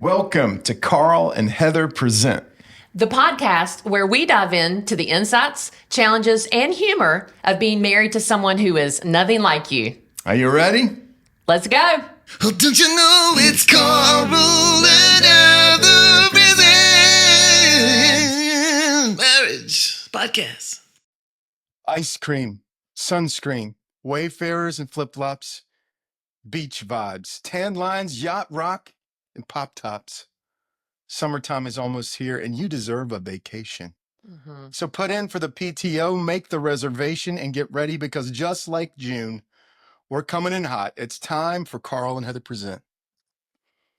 Welcome to Carl and Heather Present, the podcast where we dive into the insights, challenges, and humor of being married to someone who is nothing like you. Are you ready? Let's go. Oh, don't you know it's Carl and Heather Present Marriage Podcast. Ice cream, sunscreen, wayfarers and flip-flops, beach vibes, tan lines, yacht rock, and pop tops. Summertime is almost here and you deserve a vacation. So put in for the PTO, make the reservation, and get ready because just like June, we're coming in hot. It's time for Carl and Heather Present.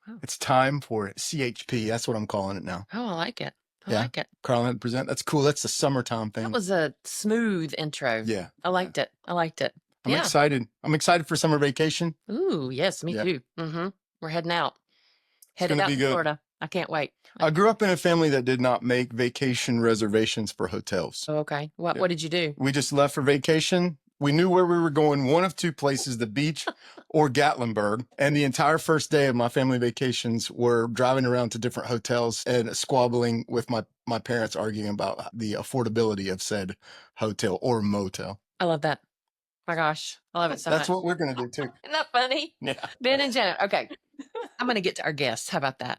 Wow. It's time for it. CHP. That's what I'm calling it now. Oh, I like it. I Yeah. like it. Carl and Heather Present. That's cool. That's the summertime thing. That was a smooth intro. Yeah. I liked it. I liked it. I'm excited. I'm excited for summer vacation. Ooh, yes, me Yeah. too. We're heading out. Headed gonna out be to good. Florida. I can't wait. I grew up in a family that did not make vacation reservations for hotels. Oh, okay. What Yeah. What did you do? We just left for vacation. We knew where we were going, one of two places, the beach or Gatlinburg. And the entire first day of my family vacations were driving around to different hotels and squabbling with my parents, arguing about the affordability of said hotel or motel. I love that. My gosh. I love it so That's much. what we're going to do too. Isn't that funny? Yeah. Ben and Janet. Okay. I'm going to get to our guests. How about that?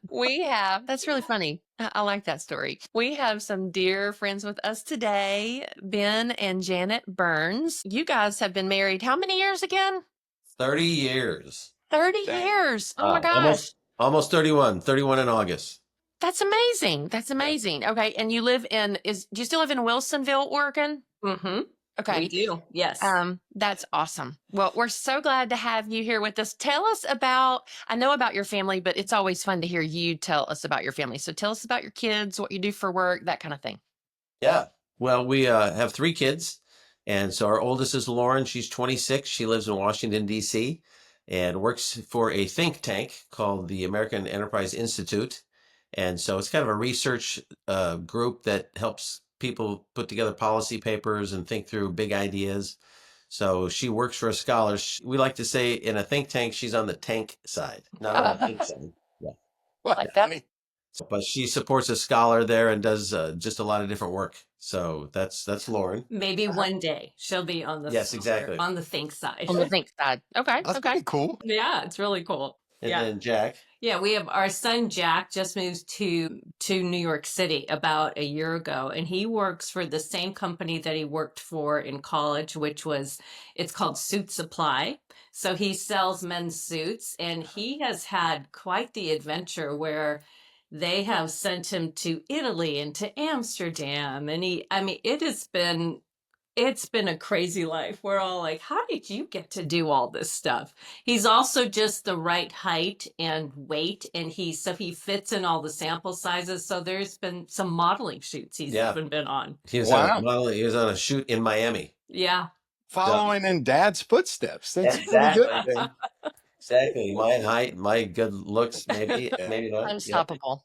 That's really funny. I like that story. We have some dear friends with us today, Ben and Janet Burns. You guys have been married how many years again? 30 years. 30 Dang. years. Oh my gosh. Almost 31. 31 in August. That's amazing. That's amazing. Okay. And you live do you still live in Wilsonville, Oregon? Mm-hmm. Okay. We do. Yes. That's awesome. Well, we're so glad to have you here with us. Tell us I know about your family, but it's always fun to hear you tell us about your family. So tell us about your kids, what you do for work, that kind of thing. Yeah. Well, we have 3 kids. And so our oldest is Lauren. She's 26. She lives in Washington, D.C. and works for a think tank called the American Enterprise Institute. And so it's kind of a research group that helps people put together policy papers and think through big ideas. So she works for a scholar. We like to say in a think tank, she's on the tank side, not on the think side. Yeah. Like that. But she supports a scholar there and does just a lot of different work. So that's Lauren. Maybe one day she'll be on the Yes, exactly. on the think side. On the think side. Okay. That's Okay. pretty cool. Yeah, it's really cool. And Yeah. then Jack. Yeah, we have our son Jack just moved to New York City about a year ago, and he works for the same company that he worked for in college, it's called Suit Supply. So he sells men's suits, and he has had quite the adventure where they have sent him to Italy and to Amsterdam, and it's been a crazy life. We're all like, how did you get to do all this stuff? He's also just the right height and weight, and he fits in all the sample sizes. So there's been some modeling shoots he's even been on. He was Wow. he was on a shoot in Miami. Yeah. Following in dad's footsteps. That's Exactly. pretty good. Exactly. My height, my good looks, maybe not. Yeah. Unstoppable.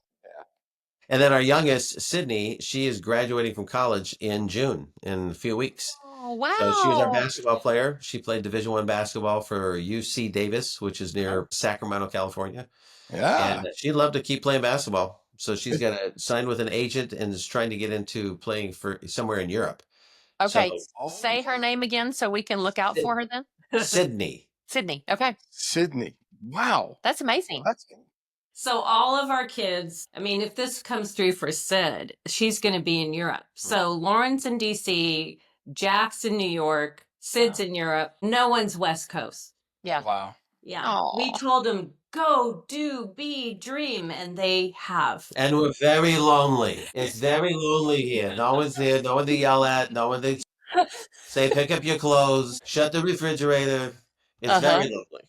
And then our youngest, Sydney, she is graduating from college in June, in a few weeks. Oh, wow. So she was our basketball player. She played Division I basketball for UC Davis, which is near Sacramento, California. Yeah. And she'd love to keep playing basketball. So she's got to sign with an agent and is trying to get into playing for somewhere in Europe. Okay. So, Say her name again so we can look out for her then. Sydney. Sydney. Okay. Sydney. Wow. That's amazing. So all of our kids, I mean, if this comes through for Sid, she's going to be in Europe. So Lauren's in DC, Jack's in New York, Sid's in Europe. No one's West Coast. Yeah. Wow. Yeah. Aw. We told them, go, do, be, dream. And they have. And we're very lonely. It's very lonely here. No one's there. No one to yell at. No one to say, pick up your clothes, shut the refrigerator. It's very lonely.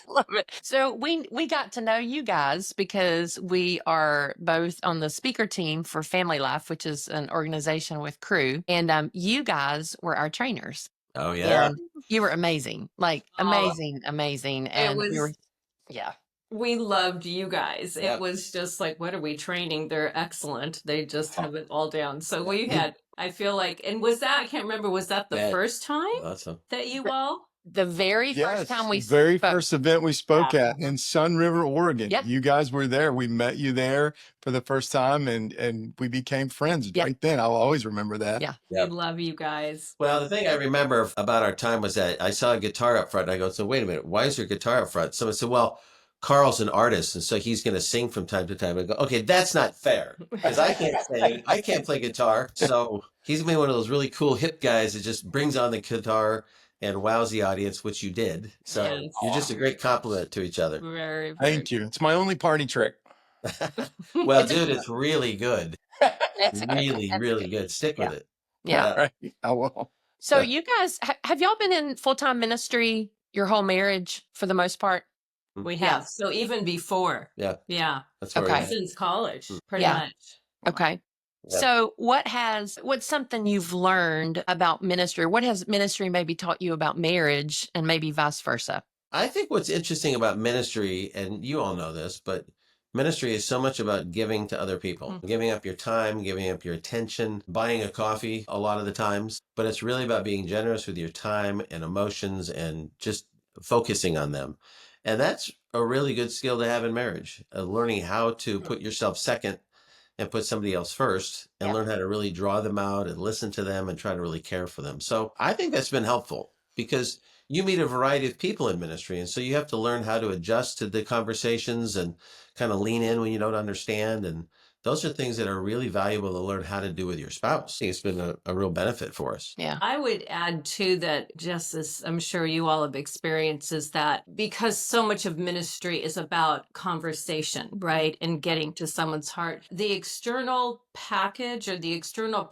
Love it. So we got to know you guys because we are both on the speaker team for Family Life, which is an organization with Crew, and you guys were our trainers. Oh, yeah. And you were amazing, like amazing, and was- we were, yeah. We loved you guys. Yep. It was just like, what are we training? They're excellent. They just have it all down. So we had, I feel like, and I can't remember, was that the Yeah. first time Awesome. that you all? the very first Yes, time we very spoke. first event we spoke at in Sun River, Oregon. Yep. You guys were there. We met you there for the first time, and we became friends Yep. right then. I'll always remember that. Yeah. Yeah. We love you guys. Well, the thing I remember about our time was that I saw a guitar up front. And I go, so wait a minute, why is your guitar up front? Someone said, well, Carl's an artist, and so he's going to sing from time to time. I go, okay, that's not fair because I can't sing, I can't play guitar. So he's gonna be one of those really cool hip guys that just brings on the guitar and wows the audience, which you did. So Yes. you're just a great compliment to each other. Very, very Thank you. It's my only party trick. Well, dude, it's really good. That's Really, really good. Stick with it. Yeah. Right. I will. So Yeah. you guys, have y'all been in full-time ministry your whole marriage for the most part? We Yeah. have. So even before. Yeah. Yeah. That's where Okay. we're Since college, pretty Yeah. much. Okay. Yeah. So what's something you've learned about ministry? What has ministry maybe taught you about marriage and maybe vice versa? I think what's interesting about ministry, and you all know this, but ministry is so much about giving to other people, giving up your time, giving up your attention, buying a coffee a lot of the times. But it's really about being generous with your time and emotions and just focusing on them. And that's a really good skill to have in marriage, learning how to put yourself second and put somebody else first and Yeah. learn how to really draw them out and listen to them and try to really care for them. So I think that's been helpful because you meet a variety of people in ministry. And so you have to learn how to adjust to the conversations and kind of lean in when you don't understand. And those are things that are really valuable to learn how to do with your spouse. I think it's been a real benefit for us. Yeah. I would add too that just as I'm sure you all have experienced is that because so much of ministry is about conversation, right? And getting to someone's heart, the external package or the external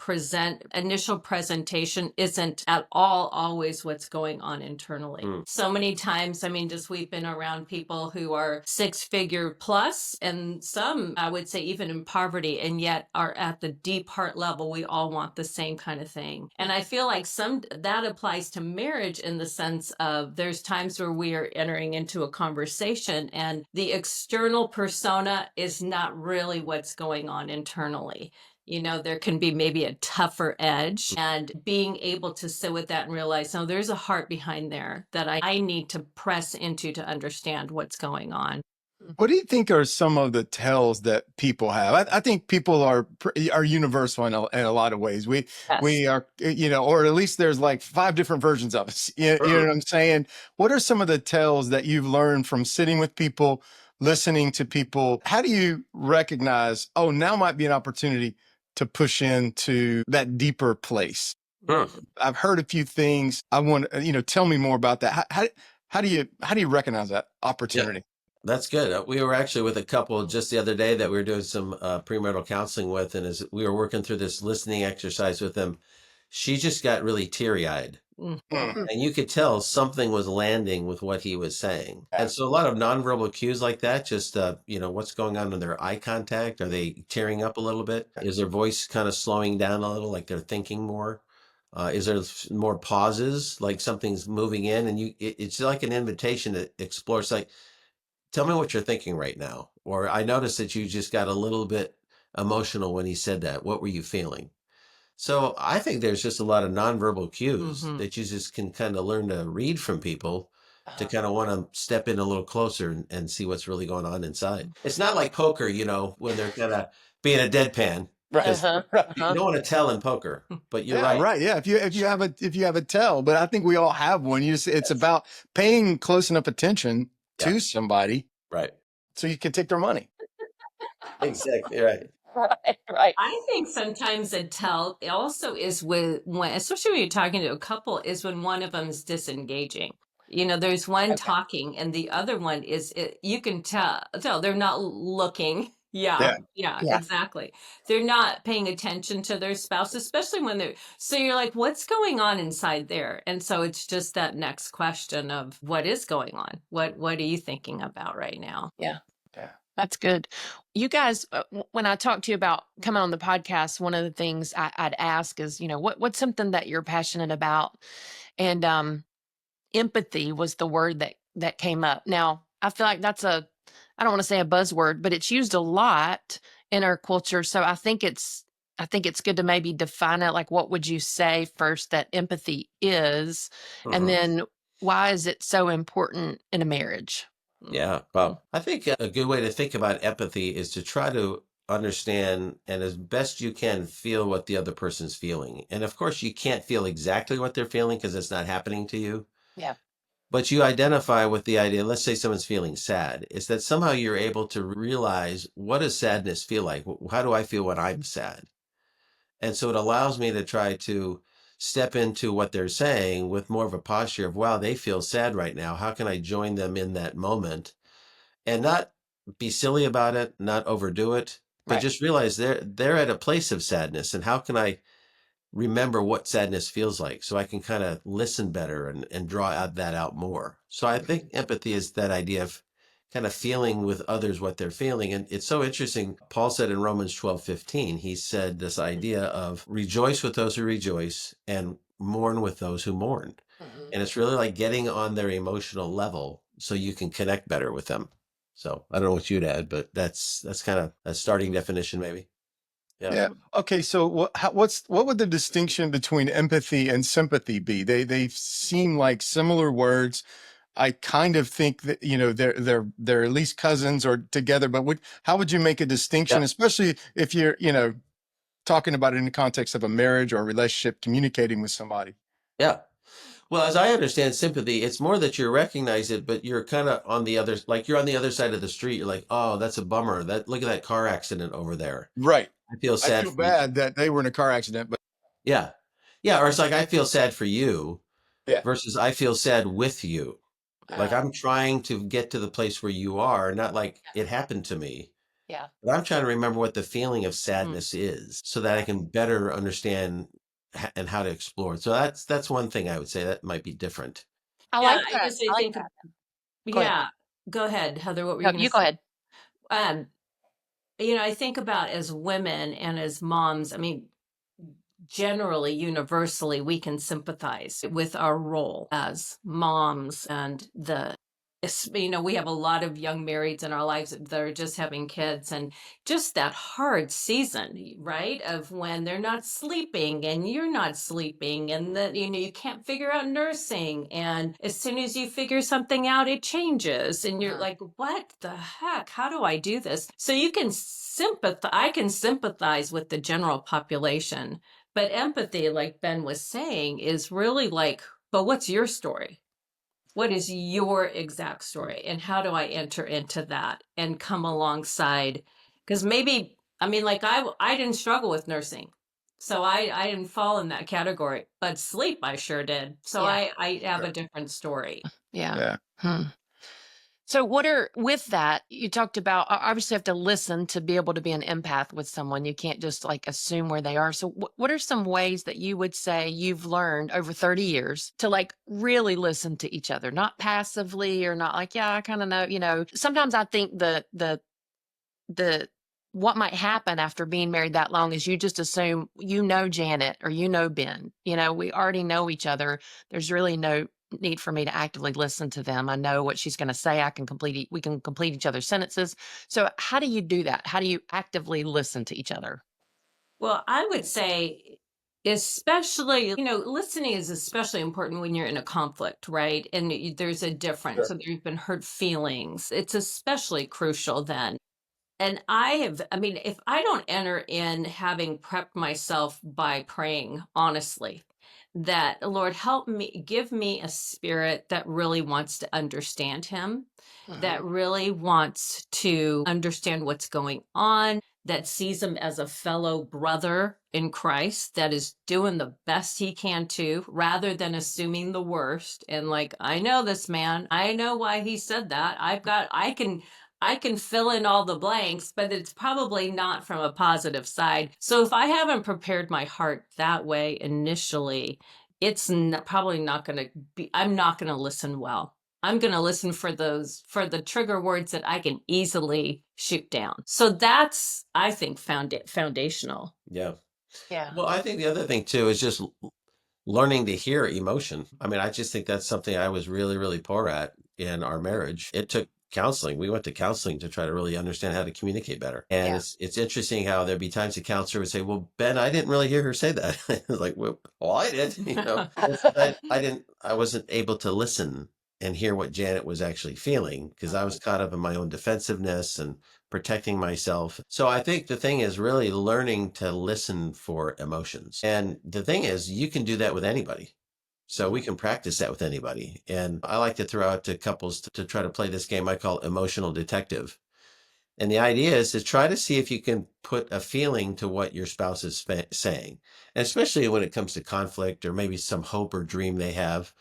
initial presentation isn't at all always what's going on internally. So many times, I mean, just we've been around people who are 6-figure plus and some, I would say even in poverty, and yet are at the deep heart level. We all want the same kind of thing. And I feel like that applies to marriage in the sense of there's times where we are entering into a conversation and the external persona is not really what's going on internally. You know, there can be maybe a tougher edge, and being able to sit with that and realize, no, there's a heart behind there that I need to press into to understand what's going on. What do you think are some of the tells that people have? I think people are universal in a lot of ways. We are, or at least there's like 5 different versions of us. You know what I'm saying? What are some of the tells that you've learned from sitting with people, listening to people? How do you recognize, oh, now might be an opportunity to push into that deeper place? I've heard a few things. I want, tell me more about that. How do you recognize that opportunity? Yeah. That's good. We were actually with a couple just the other day that we were doing some premarital counseling with. And as we were working through this listening exercise with them, she just got really teary-eyed. And you could tell something was landing with what he was saying. And so a lot of nonverbal cues like that, just, what's going on in their eye contact? Are they tearing up a little bit? Is their voice kind of slowing down a little, like they're thinking more? Is there more pauses, like something's moving in? And it's like an invition to explore. It's like, tell me what you're thinking right now. Or I noticed that you just got a little bit emotional when he said that. What were you feeling? So I think there's just a lot of nonverbal cues that you just can kind of learn to read from people to kind of want to step in a little closer and see what's really going on inside. It's not like poker, when they're kind of being a deadpan. Right. You don't want to tell in poker, but you're right. Right. Yeah. If you have a tell, but I think we all have one. It's about paying close enough attention to somebody, right? So you can take their money. Exactly right. Right. I think sometimes a tell also is when, especially when you're talking to a couple, is when one of them is disengaging. There's one talking and the other one you can tell they're not looking. Yeah, exactly. They're not paying attention to their spouse, especially when so you're like, what's going on inside there? And so it's just that next question of what is going on? What are you thinking about right now? Yeah. That's good. You guys, when I talk to you about coming on the podcast, one of the things I'd ask is, what's something that you're passionate about? And empathy was the word that came up. Now, I feel like that's I don't want to say a buzzword, but it's used a lot in our culture. So I think it's good to maybe define it. Like, what would you say first that empathy is? And then Why is it so important in a marriage? Yeah. Well, I think a good way to think about empathy is to try to understand and as best you can feel what the other person's feeling. And of course, you can't feel exactly what they're feeling because it's not happening to you. Yeah. But you identify with the idea, let's say someone's feeling sad, is that somehow you're able to realize what does sadness feel like? How do I feel when I'm sad? And so it allows me to try to step into what they're saying with more of a posture of, wow, they feel sad right now. How can I join them in that moment and not be silly about it, not overdo it, but Right. just realize they're at a place of sadness. And how can I remember what sadness feels like so I can kind of listen better and draw out that out more. So I think empathy is that idea of kind of feeling with others what they're feeling. And it's so interesting. Paul said in Romans 12:15, he said this idea of rejoice with those who rejoice and mourn with those who mourn. And it's really like getting on their emotional level so you can connect better with them. So I don't know what you'd add, but that's kind of a starting definition, maybe. Yeah. Okay. So what would the distinction between empathy and sympathy be? They seem like similar words. I kind of think that, they're at least cousins or together, but how would you make a distinction, Yeah. especially if you're, talking about it in the context of a marriage or a relationship, communicating with somebody? Yeah. Well, as I understand sympathy, it's more that you recognize it, but you're kind of on the other, like you're on the other side of the street. You're like, oh, that's a bummer. Look at that car accident over there. Right. I feel I sad feel for you. bad that they were in a car accident, but Yeah. Yeah. Or it's like, I feel sad for you yeah. versus I feel sad with you. Like Ah, I'm trying to get to the place where you are, not like it happened to me, yeah. but I'm trying to remember what the feeling of sadness is so that I can better understand and how to explore it. So that's one thing I would say that might be different. I Yeah, like I that. guess I I like think, that. Go ahead. yeah. Go ahead, Heather. What were you No, going to you go say? ahead. Um, I think about as women and as moms, I mean, generally, universally, we can sympathize with our role as moms and we have a lot of young marrieds in our lives that are just having kids and just that hard season, right? Of when they're not sleeping and you're not sleeping and that, you can't figure out nursing. And as soon as you figure something out, it changes. And you're like, what the heck? How do I do this? So I can sympathize with the general population. But empathy, like Ben was saying, is really like, but what's your story? What is your exact story? And how do I enter into that and come alongside? Because maybe, like I didn't struggle with nursing. So I didn't fall in that category, but sleep I sure did. So Yeah. I have a different story. Yeah. Yeah. So with that, you talked about obviously have to listen to be able to be an empath with someone. You can't just like assume where they are. So what are some ways that you would say you've learned over 30 years to like really listen to each other, not passively or not like, yeah, I kind of know, sometimes I think the what might happen after being married that long is you just assume Janet or Ben. We already know each other. There's really no need for me to actively listen to them. I know what she's going to say. We can complete each other's sentences. So how do you do that? How do you actively listen to each other? Well, I would say, especially, listening is especially important when you're in a conflict, right? And there's a difference. So there's been hurt feelings. It's especially crucial then. And if I don't enter in having prepped myself by praying, honestly, that Lord, help me, give me a spirit that really wants to understand him, that really wants to understand what's going on, that sees him as a fellow brother in Christ, that is doing the best he can to, rather than assuming the worst. And like, I know this man, I know why he said that. I can fill in all the blanks, but it's probably not from a positive side. So if I haven't prepared my heart that way initially, it's probably not going to be, I'm not going to listen well. I'm going to listen for the trigger words that I can easily shoot down. So that's, I think, foundational. Yeah. Yeah. Well, I think the other thing too is just learning to hear emotion. I mean, I just think that's something I was really, really poor at in our marriage. It took counseling. We went to counseling to try to really understand how to communicate better. And Yeah. it's interesting how there'd be times the counselor would say, "Well, Ben, I didn't really hear her say that." I was like, well, I did, I wasn't able to listen and hear what Janet was actually feeling because I was caught up in my own defensiveness and protecting myself. So I think the thing is really learning to listen for emotions. And the thing is, you can do that with anybody. So we can practice that with anybody. And I like to throw out to couples to try to play this game I call emotional detective. And the idea is to try to see if you can put a feeling to what your spouse is saying. And especially when it comes to conflict or maybe some hope or dream they have.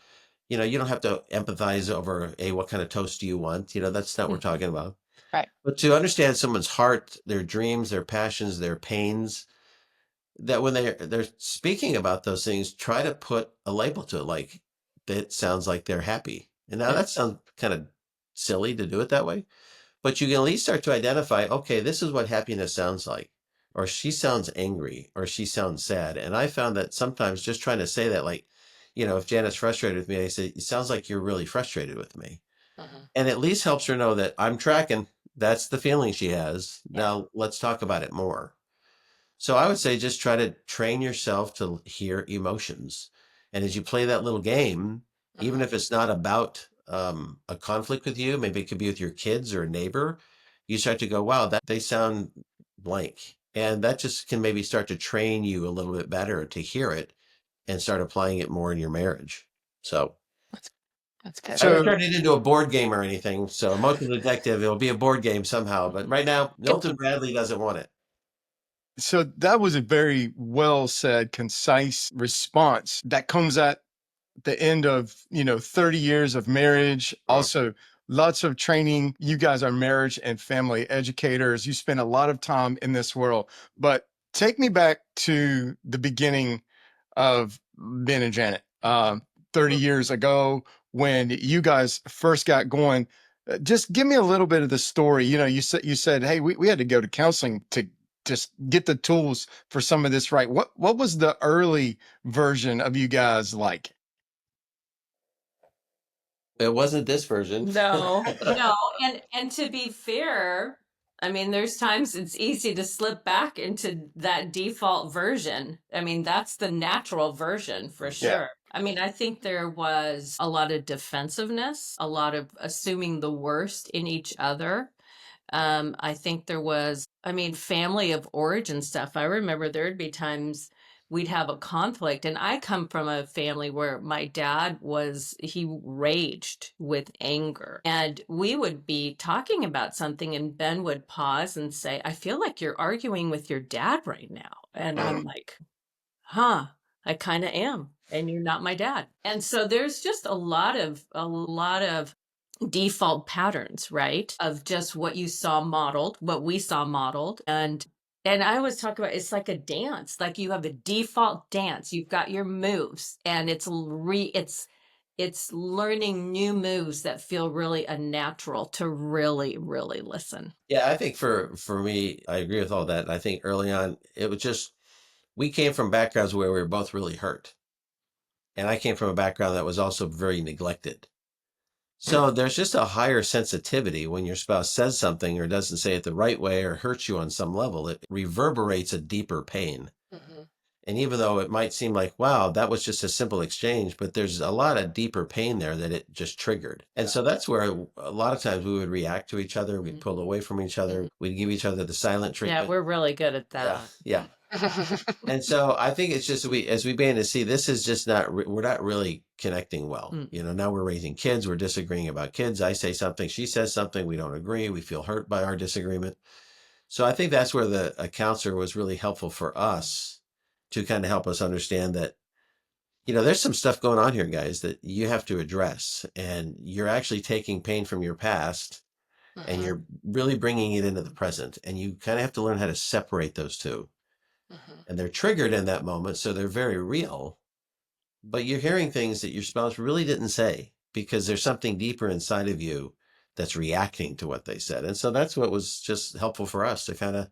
You know, you don't have to empathize over, hey, what kind of toast do you want? You know, that's not what we're talking about. Right. But to understand someone's heart, their dreams, their passions, their pains, that when they're speaking about those things, try to put a label to it, like that sounds like they're happy. And now that sounds kind of silly to do it that way, but you can at least start to identify, okay, this is what happiness sounds like, or she sounds angry, or she sounds sad. And I found that sometimes just trying to say that, like, you know, if Janet's frustrated with me, I say, it sounds like you're really frustrated with me. And at least helps her know that I'm tracking. That's the feeling she has. Now let's talk about it more. So I would say just try to train yourself to hear emotions. And as you play that little game, even if it's not about a conflict with you, maybe it could be with your kids or a neighbor, you start to go, wow, that they sound blank. And that just can maybe start to train you a little bit better to hear it and start applying it more in your marriage. So That's good. I haven't So, turned it into a board game or anything. So Emotional Detective, it'll be a board game somehow. But right now, Milton Bradley doesn't want it. so that was a very well said, concise response that comes at the end of, 30 years of marriage. Also, lots of training. You guys are marriage and family educators. You spend a lot of time in this world. But take me back to the beginning of Ben and Janet, 30 years ago when you guys first got going. Just give me a little bit of the story. You said, hey, we had to go to counseling to just get the tools for some of this right. What was the early version of you guys like? It wasn't this version. No, and to be fair, I mean, there's times it's easy to slip back into that default version. I mean, that's the natural version for sure. I mean, I think there was a lot of defensiveness, a lot of assuming the worst in each other. I think there was, I mean, family of origin stuff. I remember there'd be times we'd have a conflict, and I come from a family where my dad he raged with anger, and we would be talking about something and Ben would pause and say, I feel like you're arguing with your dad right now. And I'm like, huh, I kind of am, and you're not my dad. And so there's just a lot of default patterns, right? Of just what you saw modeled, what we saw modeled. And I always talk about it's like a dance. Like you have a default dance. You've got your moves, and it's learning new moves that feel really unnatural to really, really listen. Yeah, I think for me, I agree with all that. I think early on, it was just, we came from backgrounds where we were both really hurt. And I came from a background that was also very neglected. So there's just a higher sensitivity when your spouse says something or doesn't say it the right way or hurts you on some level. It reverberates a deeper pain. And even though it might seem like, wow, that was just a simple exchange, but there's a lot of deeper pain there that it just triggered. And so that's where a lot of times we would react to each other. We'd pull away from each other. We'd give each other the silent treatment. Yeah, we're really good at that. Yeah. And so I think it's just, as we begin to see, this is just we're not really connecting well. Now we're raising kids. We're disagreeing about kids. I say something, she says something. We don't agree. We feel hurt by our disagreement. So I think that's where a counselor was really helpful for us to kind of help us understand that, there's some stuff going on here, guys, that you have to address. And you're actually taking pain from your past and you're really bringing it into the present. And you kind of have to learn how to separate those two. And they're triggered in that moment, so they're very real. But you're hearing things that your spouse really didn't say because there's something deeper inside of you that's reacting to what they said. And so that's what was just helpful for us to kind of,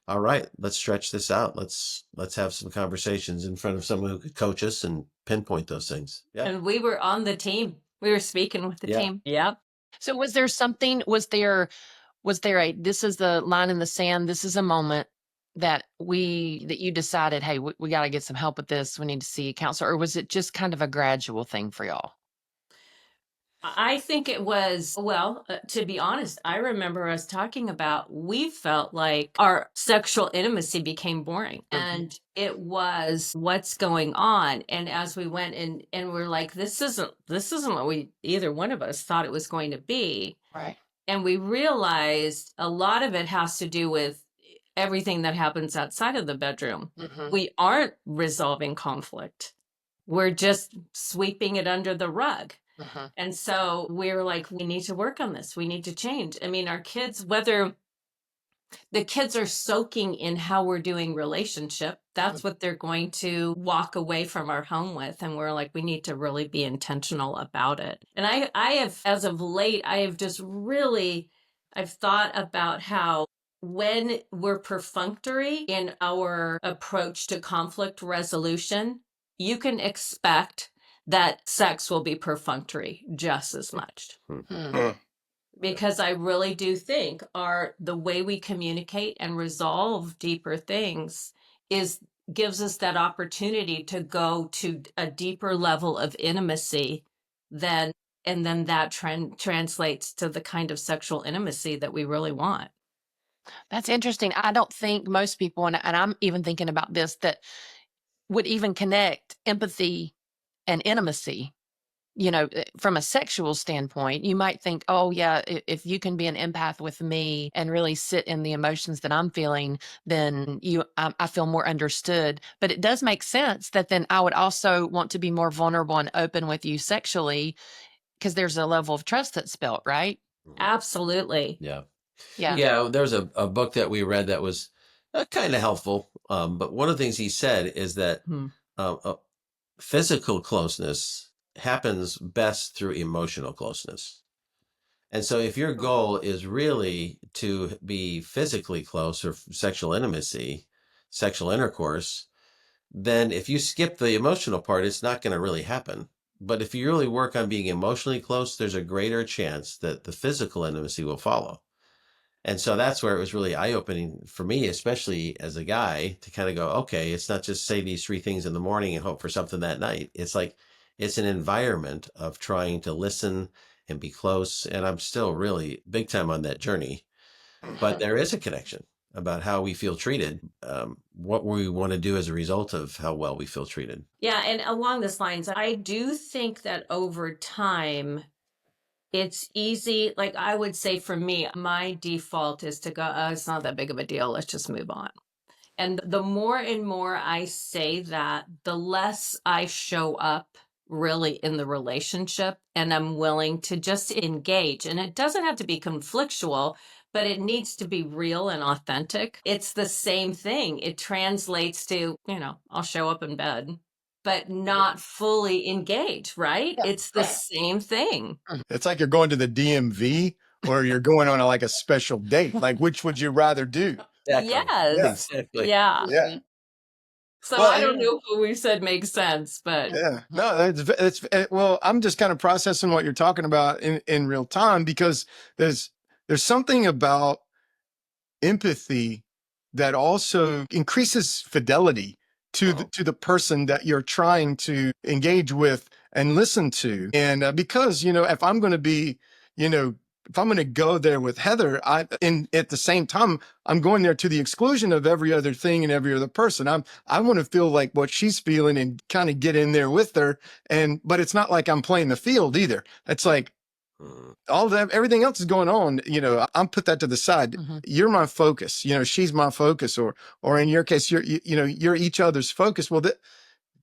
all right, let's stretch this out. Let's have some conversations in front of someone who could coach us and pinpoint those things. Yeah. And we were on the team. We were speaking with the team. Yep. So was there a, this is the line in the sand, this is a moment that you decided, hey, we got to get some help with this. We need to see a counselor, or was it just kind of a gradual thing for y'all? I think it was, well, to be honest, I remember us talking about we felt like our sexual intimacy became boring and it was what's going on. And as we went and we're like, this isn't what we, either one of us thought it was going to be. Right. And we realized a lot of it has to do with everything that happens outside of the bedroom. We aren't resolving conflict. We're just sweeping it under the rug. And so we were like, we need to work on this. We need to change. I mean, our kids, whether the kids are soaking in how we're doing relationship, that's what they're going to walk away from our home with. And we're like, we need to really be intentional about it. And I have, as of late, I have just really, I've thought about how when we're perfunctory in our approach to conflict resolution, you can expect that sex will be perfunctory just as much. Because I really do think the way we communicate and resolve deeper things gives us that opportunity to go to a deeper level of intimacy and then that translates to the kind of sexual intimacy that we really want. That's interesting. I don't think most people, and I'm even thinking about this, that would even connect empathy and intimacy. From a sexual standpoint, you might think, oh yeah, if you can be an empath with me and really sit in the emotions that I'm feeling, then I feel more understood. But it does make sense that then I would also want to be more vulnerable and open with you sexually, because there's a level of trust that's built, right? Absolutely. Yeah. There's a book that we read that was kind of helpful. But one of the things he said is that physical closeness happens best through emotional closeness. And so if your goal is really to be physically close or sexual intimacy, sexual intercourse, then if you skip the emotional part, it's not going to really happen. But if you really work on being emotionally close, there's a greater chance that the physical intimacy will follow. And so that's where it was really eye-opening for me, especially as a guy, to kind of go, okay, it's not just say these 3 things in the morning and hope for something that night. It's like, it's an environment of trying to listen and be close. And I'm still really big time on that journey. But there is a connection about how we feel treated, what we want to do as a result of how well we feel treated. Yeah. And along this lines, I do think that over time, it's easy. Like I would say for me, my default is to go, oh, it's not that big of a deal. Let's just move on. And the more and more I say that, the less I show up really in the relationship and I'm willing to just engage. And it doesn't have to be conflictual, but it needs to be real and authentic. It's the same thing. It translates to, I'll show up in bed, but not fully engage, right? It's the same thing. It's like you're going to the DMV or you're going on like a special date. Like, which would you rather do? Exactly. Yes. Exactly. Yeah. So Well, I don't know what we said makes sense, but yeah, no, it's well, I'm just kind of processing what you're talking about in real time, because there's something about empathy that also increases fidelity to the person that you're trying to engage with and listen to. And because, if I'm going to be, if I'm going to go there with Heather, at the same time, I'm going there to the exclusion of every other thing and every other person. I want to feel like what she's feeling and kind of get in there with her. But it's not like I'm playing the field either. It's like all that, everything else is going on. I'm put that to the side. You're my focus. She's my focus, or in your case, you're each other's focus. Well,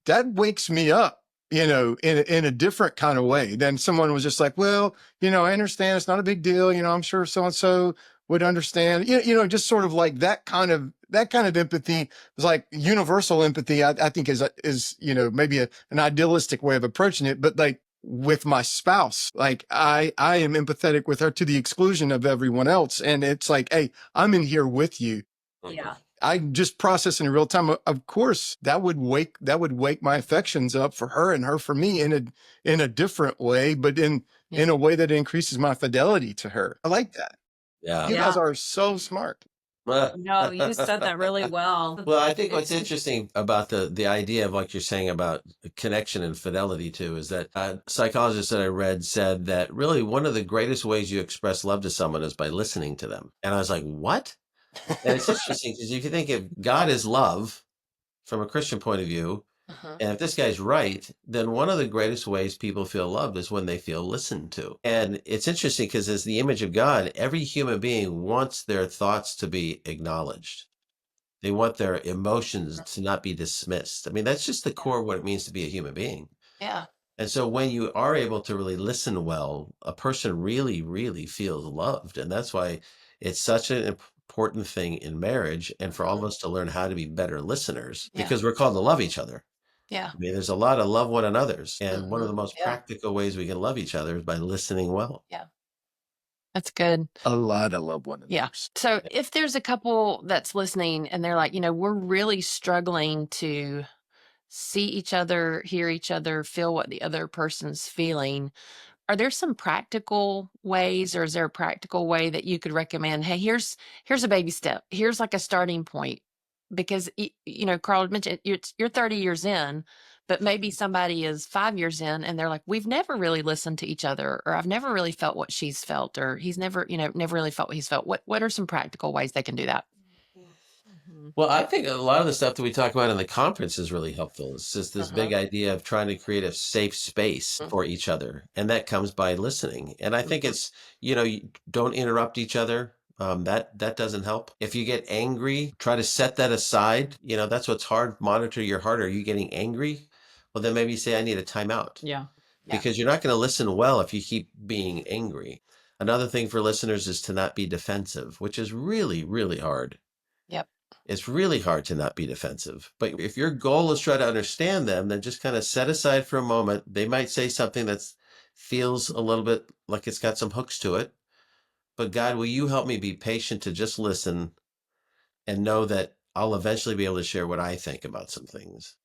that wakes me up, in a different kind of way than someone was just like, well, I understand it's not a big deal. I'm sure so-and-so would understand, just sort of like that kind of empathy is like universal empathy. I think is, maybe an idealistic way of approaching it, but like with my spouse, like I am empathetic with her to the exclusion of everyone else. And it's like, hey, I'm in here with you. yeah. I just process in real time. Of course, that would wake my affections up for her and her for me in a different way, but in Yeah. in a way that increases my fidelity to her. I like that. Yeah. You Yeah. guys are so smart. No, you said that really well. Well, I think what's interesting about the idea of like you're saying about connection and fidelity too is that a psychologist that I read said that really one of the greatest ways you express love to someone is by listening to them. And I was like, what? And it's interesting because if you think if God is love from a Christian point of view, and if this guy's right, then one of the greatest ways people feel loved is when they feel listened to. And it's interesting because as the image of God, every human being wants their thoughts to be acknowledged. They want their emotions to not be dismissed. I mean, that's just the core of what it means to be a human being. Yeah. And so when you are able to really listen well, a person really, really feels loved. And that's why it's such an important thing in marriage and for all of us to learn how to be better listeners Yeah. because we're called to love each other. Yeah. I mean, there's a lot of love one another's. And one of the most Yeah. practical ways we can love each other is by listening well. That's good. A lot of love one Yeah. another. So if there's a couple that's listening and they're like, we're really struggling to see each other, hear each other, feel what the other person's feeling, are there some practical ways, or is there a practical way that you could recommend? Hey, here's a baby step. Here's like a starting point. Because Carl mentioned you're 30 years in, but maybe somebody is 5 years in and they're like, we've never really listened to each other, or I've never really felt what she's felt, or he's never really felt what he's felt. What are some practical ways they can do that? Well, I think a lot of the stuff that we talk about in the conference is really helpful. It's just this big idea of trying to create a safe space for each other. And that comes by listening. And I think it's, you don't interrupt each other. That doesn't help. If you get angry, try to set that aside. That's what's hard. Monitor your heart. Are you getting angry? Well, then maybe say, I need a timeout. Yeah. Because you're not going to listen well if you keep being angry. Another thing for listeners is to not be defensive, which is really, really hard. Yep. It's really hard to not be defensive. But if your goal is try to understand them, then just kind of set aside for a moment. They might say something that feels a little bit like it's got some hooks to it. But God, will you help me be patient to just listen and know that I'll eventually be able to share what I think about some things.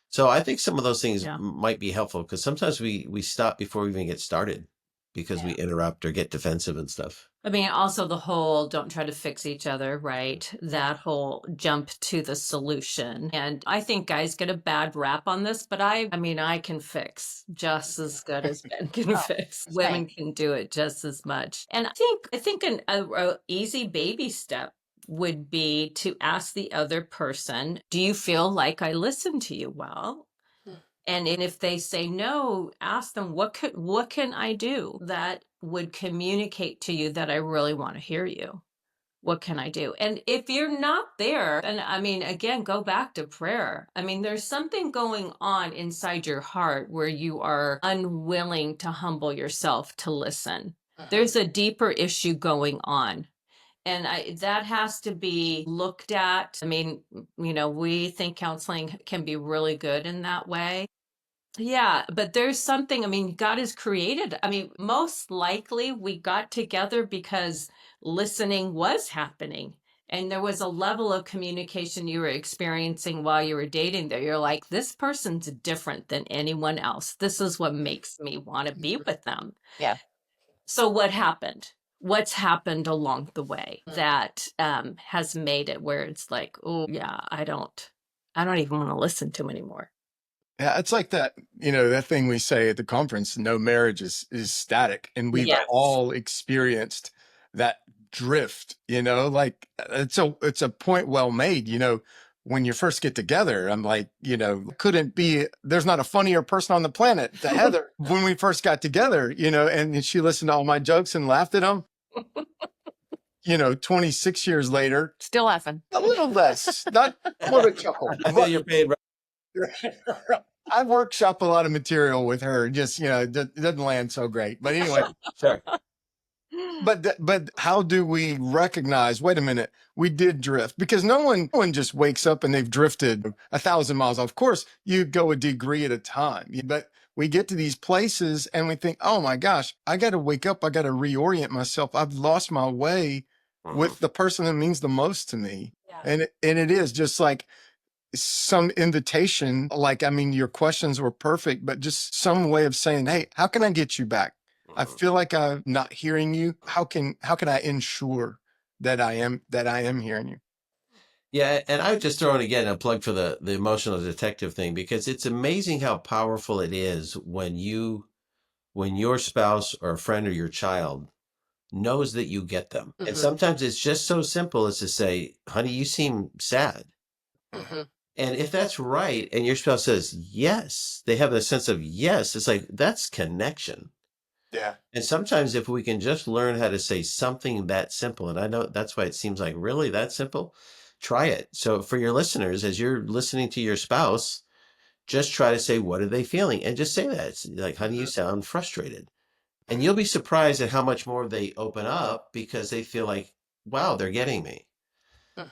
So I think some of those things might be helpful because sometimes we stop before we even get started because we interrupt or get defensive and stuff. I mean, also the whole don't try to fix each other, right? That whole jump to the solution. And I think guys get a bad rap on this, but I can fix just as good as men can fix. Women can do it just as much. And I think a easy baby step would be to ask the other person, do you feel like I listened to you well? And if they say no, ask them, what can I do that would communicate to you that I really want to hear you? What can I do? And if you're not there, and again, go back to prayer. There's something going on inside your heart where you are unwilling to humble yourself to listen. There's a deeper issue going on. And that has to be looked at. We think counseling can be really good in that way. Yeah, but there's something, God has created. Most likely we got together because listening was happening. And there was a level of communication you were experiencing while you were dating that you're like, this person's different than anyone else. This is what makes me want to be with them. Yeah. So what happened? What's happened along the way that has made it where it's like, oh yeah, I don't even want to listen to anymore. Yeah, it's like that, that thing we say at the conference, no marriage is static. And we've all experienced that drift, like it's a point well made, when you first get together, I'm like, there's not a funnier person on the planet than Heather. When we first got together, and she listened to all my jokes and laughed at them. 26 years later, still laughing. A little less, not more of a chuckle. I feel your pain. I workshop a lot of material with her. Just, it doesn't land so great. But anyway, Sure. But how do we recognize, wait a minute, we did drift? Because no one just wakes up and they've drifted 1,000 miles. Of course, you go a degree at a time. But we get to these places and we think, oh my gosh, I got to wake up. I got to reorient myself. I've lost my way with the person that means the most to me. Yeah. And it is just like some invitation, your questions were perfect, but just some way of saying, hey, how can I get you back? I feel like I'm not hearing you. How can I ensure that I am hearing you? Yeah, and I would just throw in again a plug for the emotional detective thing, because it's amazing how powerful it is when your spouse or a friend or your child knows that you get them. And sometimes it's just so simple as to say, honey, you seem sad. And if that's right, and your spouse says yes, they have a sense of yes, it's like that's connection. Yeah. And sometimes if we can just learn how to say something that simple, and I know that's why it seems like really that simple, try it. So for your listeners, as you're listening to your spouse, just try to say, what are they feeling? And just say that. It's like, honey, you sound frustrated. And you'll be surprised at how much more they open up because they feel like, wow, they're getting me.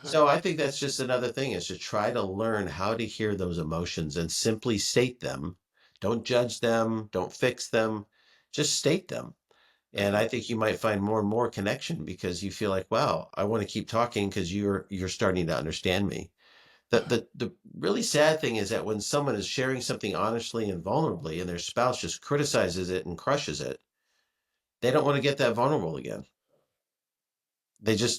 So I think that's just another thing, is to try to learn how to hear those emotions and simply state them. Don't judge them. Don't fix them. Just state them. And I think you might find more and more connection because you feel like, wow, I want to keep talking because you're starting to understand me. The really sad thing is that when someone is sharing something honestly and vulnerably and their spouse just criticizes it and crushes it, they don't want to get that vulnerable again.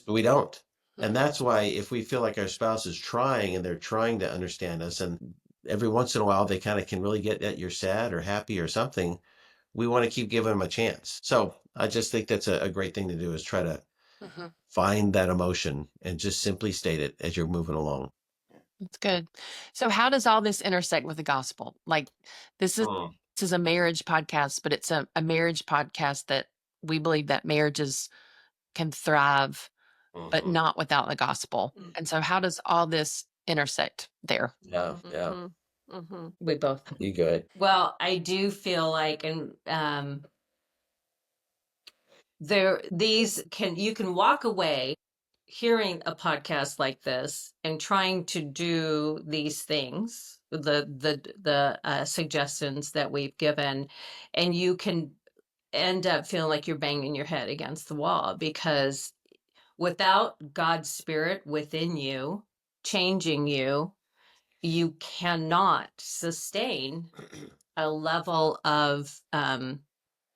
We don't. And that's why if we feel like our spouse is trying and they're trying to understand us, and every once in a while they kind of can really get that you're sad or happy or something, we want to keep giving them a chance. So I just think that's a great thing to do, is try to find that emotion and just simply state it as you're moving along. That's good. So how does all this intersect with the gospel? Like this is a marriage podcast, but it's a marriage podcast that we believe that marriages can thrive, but not without the gospel. And so how does all this intersect there? Yeah, yeah. We both. You good? Well, I do feel like, and you can walk away hearing a podcast like this and trying to do these things, the suggestions that we've given, and you can end up feeling like you're banging your head against the wall, because without God's Spirit within you changing you, you cannot sustain a level of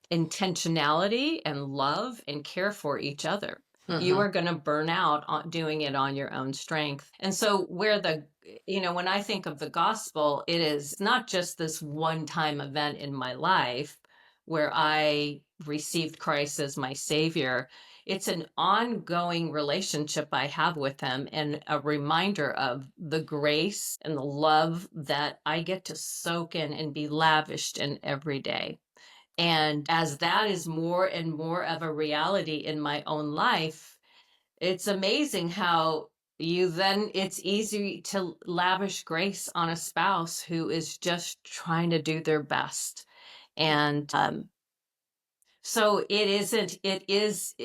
intentionality and love and care for each other. You are going to burn out on doing it on your own strength. And so when I think of the gospel, it is not just this one-time event in my life where I received Christ as my savior. It's an ongoing relationship I have with him, and a reminder of the grace and the love that I get to soak in and be lavished in every day. And as that is more and more of a reality in my own life, it's amazing how it's easy to lavish grace on a spouse who is just trying to do their best. And so it is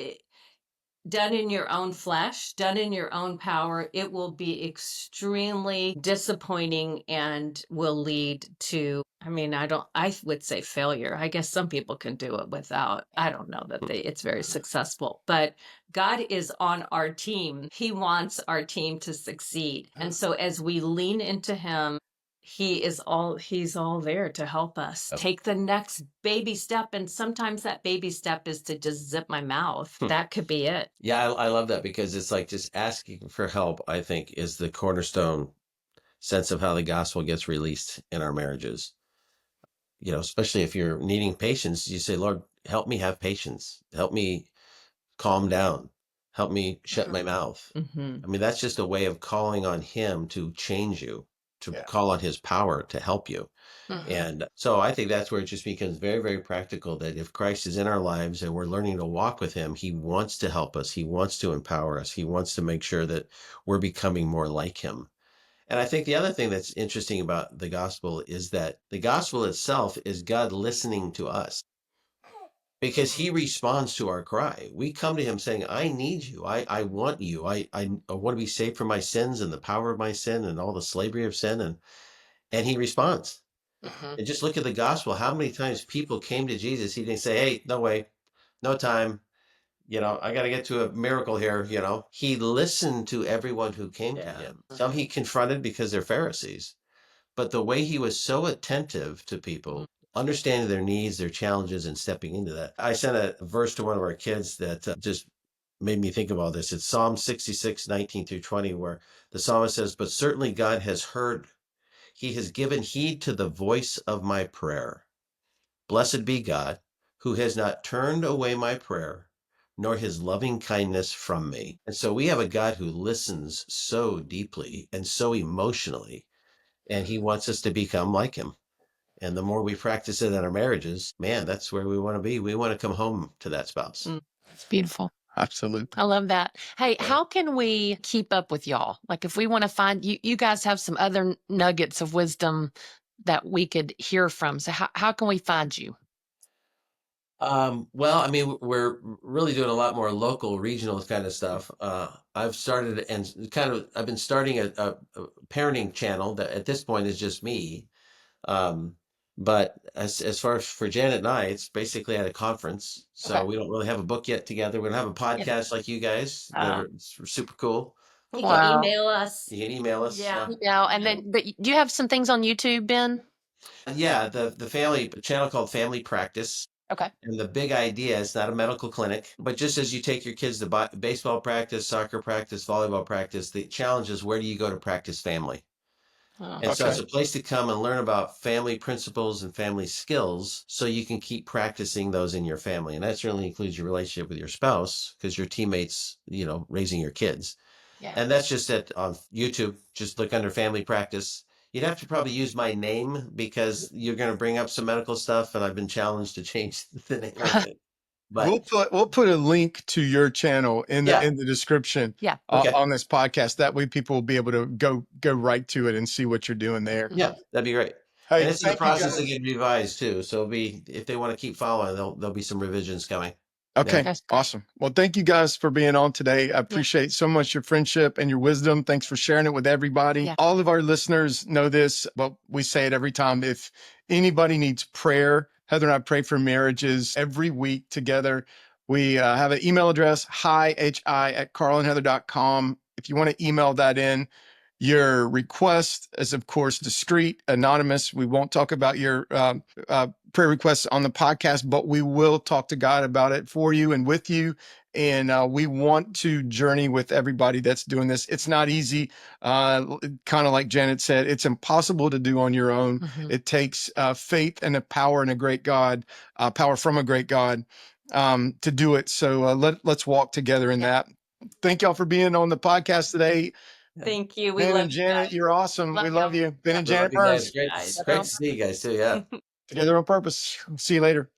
done in your own flesh, done in your own power. It will be extremely disappointing and will lead to, I would say failure. I guess some people can do it without. I don't know that it's very successful, but God is on our team. He wants our team to succeed. And so as we lean into him, he's all there to help us take the next baby step. And sometimes that baby step is to just zip my mouth. That could be it. Yeah, I love that, because it's like just asking for help, I think, is the cornerstone sense of how the gospel gets released in our marriages. Especially if you're needing patience, you say, Lord, help me have patience. Help me calm down. Help me shut my mouth. That's just a way of calling on him to change you, to call on his power to help you. And so I think that's where it just becomes very, very practical, that if Christ is in our lives and we're learning to walk with him, he wants to help us. He wants to empower us. He wants to make sure that we're becoming more like him. And I think the other thing that's interesting about the gospel is that the gospel itself is God listening to us, because he responds to our cry. We come to him saying, I need you. I want you. I want to be saved from my sins and the power of my sin and all the slavery of sin. And he responds. And just look at the gospel. How many times people came to Jesus, he didn't say, hey, no way, no time. I got to get to a miracle here. He listened to everyone who came to him. Some he confronted because they're Pharisees. But the way he was so attentive to people, understanding their needs, their challenges, and stepping into that. I sent a verse to one of our kids that just made me think of all this. It's Psalm 66, 19 through 20, where the psalmist says, "But certainly God has heard. He has given heed to the voice of my prayer. Blessed be God, who has not turned away my prayer, nor his loving kindness from me." And so we have a God who listens so deeply and so emotionally, and he wants us to become like him. And the more we practice it in our marriages, man, that's where we want to be. We want to come home to that spouse. It's beautiful. Absolutely. I love that. Hey, how can we keep up with y'all? Like if we want to find you, you guys have some other nuggets of wisdom that we could hear from. So how can we find you? Well, I mean, we're really doing a lot more local, regional kind of stuff. I've started I've been starting a parenting channel that at this point is just me. But as far as for Janet and I, it's basically at a conference. So Okay. we don't really have a book yet together. We don't have a podcast like you guys that are super cool. You Wow. can email us. You can email us. Yeah. And then, but do you have some things on YouTube, Ben? Yeah, the family channel called Family Practice. Okay. And the big idea is not a medical clinic, but just as you take your kids to baseball practice, soccer practice, volleyball practice, the challenge is where do you go to practice family? Oh, And so Okay. it's a place to come and learn about family principles and family skills so you can keep practicing those in your family. And that certainly includes your relationship with your spouse because your teammates, raising your kids. yeah. And that's just on YouTube. Just look under Family Practice. You'd have to probably use my name because you're going to bring up some medical stuff, and I've been challenged to change the name of it. But We'll put a link to your channel in Yeah. the description Yeah. Okay. on this podcast. That way people will be able to go right to it and see what you're doing there. yeah, that'd be great. Hey, And it's in the thank you, process guys. of getting revised too. So if they want to keep following, there'll be some revisions coming. Okay, That's great. awesome. Well, thank you guys for being on today. I appreciate so much your friendship and your wisdom. Thanks for sharing it with everybody. Yeah. All of our listeners know this, but we say it every time. If anybody needs prayer, Heather and I pray for marriages every week together. We have an email address, hi@carlandheather.com. If you want to email that in, your request is, of course, discreet, anonymous. We won't talk about your prayer requests on the podcast, but we will talk to God about it for you and with you. And we want to journey with everybody that's doing this. It's not easy. Kind of like Janet said, it's impossible to do on your own. Mhm. It takes faith and a power and a great God, power from a great God to do it. So let's walk together in that. Thank y'all for being on the podcast today. Thank you. We Ben love and you Janet, guys. you're awesome. Love We love y'all. you. Ben and We love Janet you guys. Burns, Great, Guys. great to see you guys too. Yeah. together on purpose. See you later.